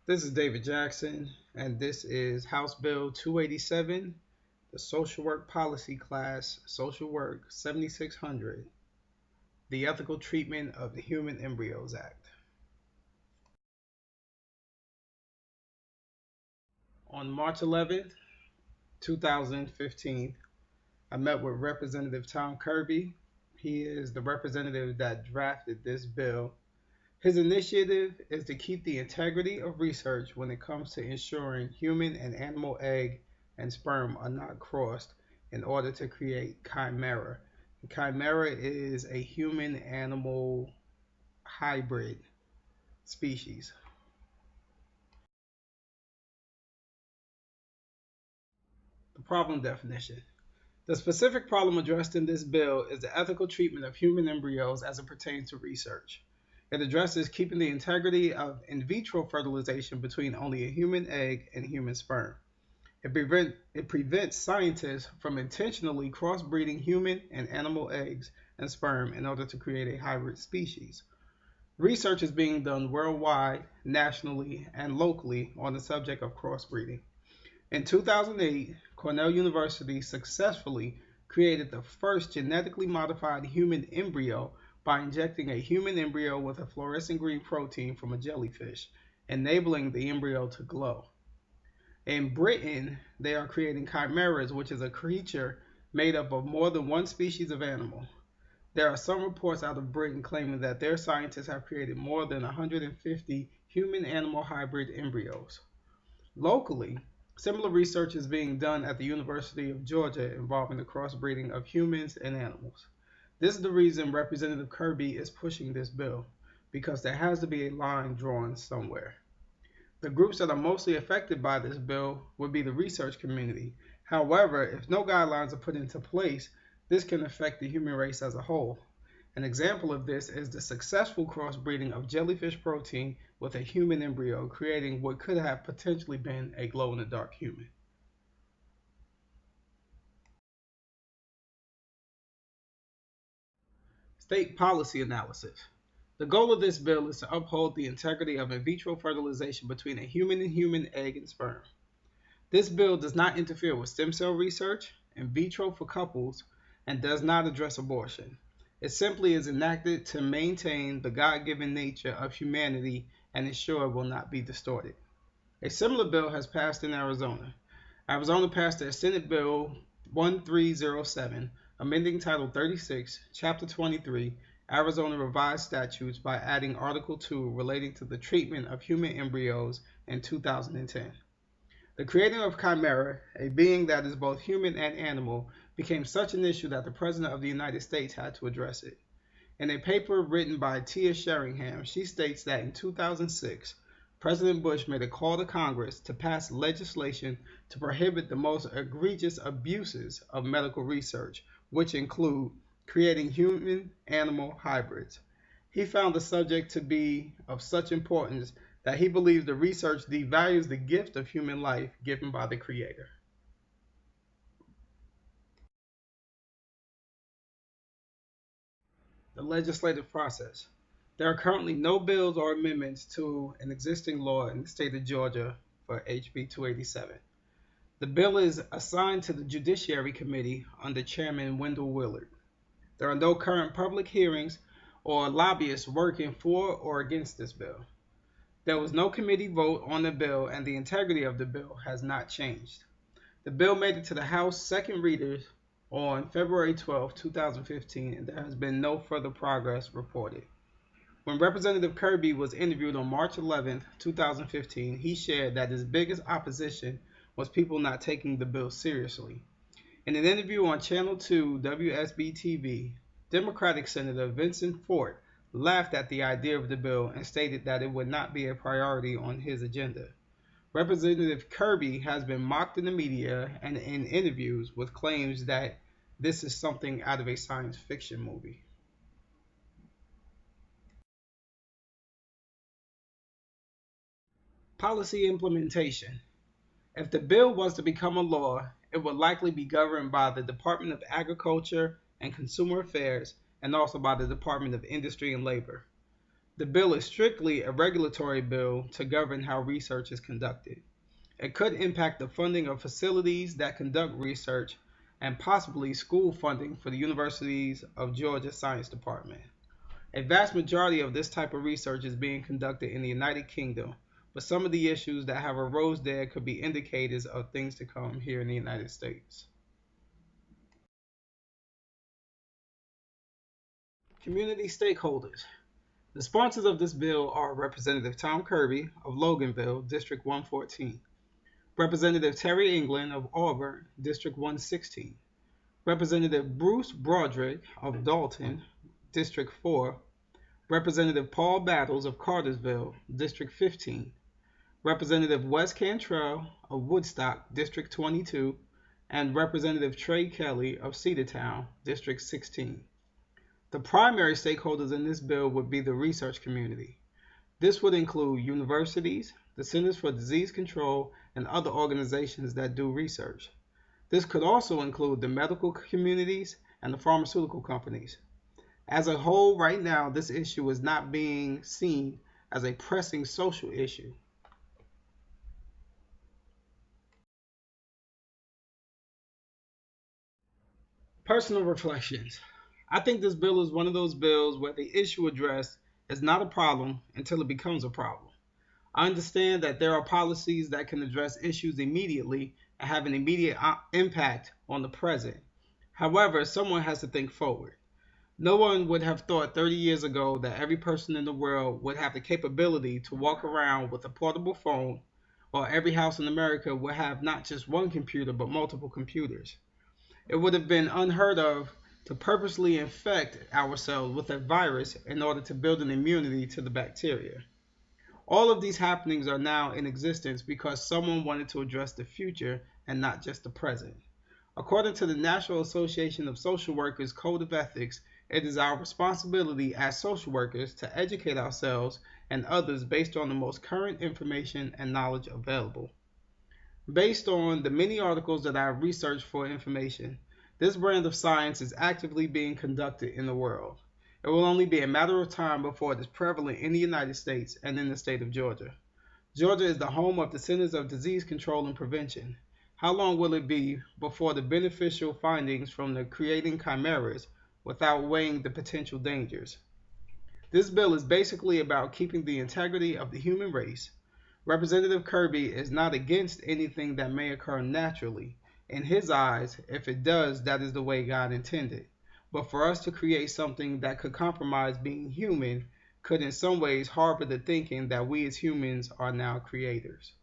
This is David Jackson, and this is House Bill 287, the Social Work Policy Class, Social Work 7600, the Ethical Treatment of the Human Embryos Act. On March 11th, 2015, I met with Representative Tom Kirby. He is the representative that drafted this bill. His initiative is to keep the integrity of research when it comes to ensuring human and animal egg and sperm are not crossed in order to create chimera. Chimera is a human animal hybrid species. The problem definition. The specific problem addressed in this bill is the ethical treatment of human embryos as it pertains to research. It addresses keeping the integrity of in vitro fertilization between only a human egg and human sperm. It prevents scientists from intentionally crossbreeding human and animal eggs and sperm in order to create a hybrid species. Research is being done worldwide, nationally, and locally on the subject of crossbreeding. In 2008, Cornell University successfully created the first genetically modified human embryo by injecting a human embryo with a fluorescent green protein from a jellyfish, enabling the embryo to glow. In Britain, they are creating chimeras, which is a creature made up of more than one species of animal. There are some reports out of Britain claiming that their scientists have created more than 150 human animal hybrid embryos. Locally, similar research is being done at the University of Georgia involving the crossbreeding of humans and animals. This is the reason Representative Kirby is pushing this bill, because there has to be a line drawn somewhere. The groups that are mostly affected by this bill would be the research community. However, if no guidelines are put into place, this can affect the human race as a whole. An example of this is the successful crossbreeding of jellyfish protein with a human embryo, creating what could have potentially been a glow-in-the-dark human. State policy analysis. The goal of this bill is to uphold the integrity of in vitro fertilization between a human and human egg and sperm. This bill does not interfere with stem cell research, in vitro for couples, and does not address abortion. It simply is enacted to maintain the God given nature of humanity and ensure it will not be distorted. A similar bill has passed in Arizona. Arizona passed their Senate Bill 1307, amending Title 36, Chapter 23, Arizona Revised Statutes by adding Article 2 relating to the treatment of human embryos in 2010. The creating of chimera, a being that is both human and animal, became such an issue that the President of the United States had to address it. In a paper written by Tia Sheringham, she states that in 2006, President Bush made a call to Congress to pass legislation to prohibit the most egregious abuses of medical research, which include creating human-animal hybrids. He found the subject to be of such importance that he believes the research devalues the gift of human life given by the Creator. The legislative process. There are currently no bills or amendments to an existing law in the state of Georgia for HB 287. The bill is assigned to the Judiciary Committee under Chairman Wendell Willard. There are no current public hearings or lobbyists working for or against this bill. There was no committee vote on the bill, and the integrity of the bill has not changed. The bill made it to the House second readers on February 12, 2015, and there has been no further progress reported. When Representative Kirby was interviewed on March 11, 2015, he shared that his biggest opposition was people not taking the bill seriously. In an interview on Channel 2 WSB-TV, Democratic Senator Vincent Fort laughed at the idea of the bill and stated that it would not be a priority on his agenda. Representative Kirby has been mocked in the media and in interviews with claims that this is something out of a science fiction movie. Policy implementation. If the bill was to become a law, it would likely be governed by the Department of Agriculture and Consumer Affairs and also by the Department of Industry and Labor. The bill is strictly a regulatory bill to govern how research is conducted. It could impact the funding of facilities that conduct research and possibly school funding for the Universities of Georgia Science Department. A vast majority of this type of research is being conducted in the United Kingdom, but some of the issues that have arose there could be indicators of things to come here in the United States. Community stakeholders. The sponsors of this bill are Representative Tom Kirby of Loganville, District 114, Representative Terry England of Auburn, District 116, Representative Bruce Broderick of Dalton, District 4, Representative Paul Battles of Cartersville, District 15, Representative Wes Cantrell of Woodstock, District 22, and Representative Trey Kelly of Cedartown, District 16. The primary stakeholders in this bill would be the research community. This would include universities, the Centers for Disease Control, and other organizations that do research. This could also include the medical communities and the pharmaceutical companies. As a whole, right now, this issue is not being seen as a pressing social issue. Personal reflections. I think this bill is one of those bills where the issue addressed is not a problem until it becomes a problem. I understand that there are policies that can address issues immediately and have an immediate impact on the present. However, someone has to think forward. No one would have thought 30 years ago that every person in the world would have the capability to walk around with a portable phone, or every house in America would have not just one computer but multiple computers. It would have been unheard of to purposely infect ourselves with a virus in order to build an immunity to the bacteria. All of these happenings are now in existence because someone wanted to address the future and not just the present. According to the National Association of Social Workers Code of Ethics, it is our responsibility as social workers to educate ourselves and others based on the most current information and knowledge available. Based on the many articles that I have researched for information, this brand of science is actively being conducted in the world. It will only be a matter of time before it is prevalent in the United States and in the state of Georgia. Georgia is the home of the Centers of Disease Control and Prevention. How long will it be before the beneficial findings from the creating chimeras without weighing the potential dangers? This bill is basically about keeping the integrity of the human race. Representative Kirby is not against anything that may occur naturally. In his eyes, if it does, that is the way God intended. But for us to create something that could compromise being human could in some ways harbor the thinking that we as humans are now creators.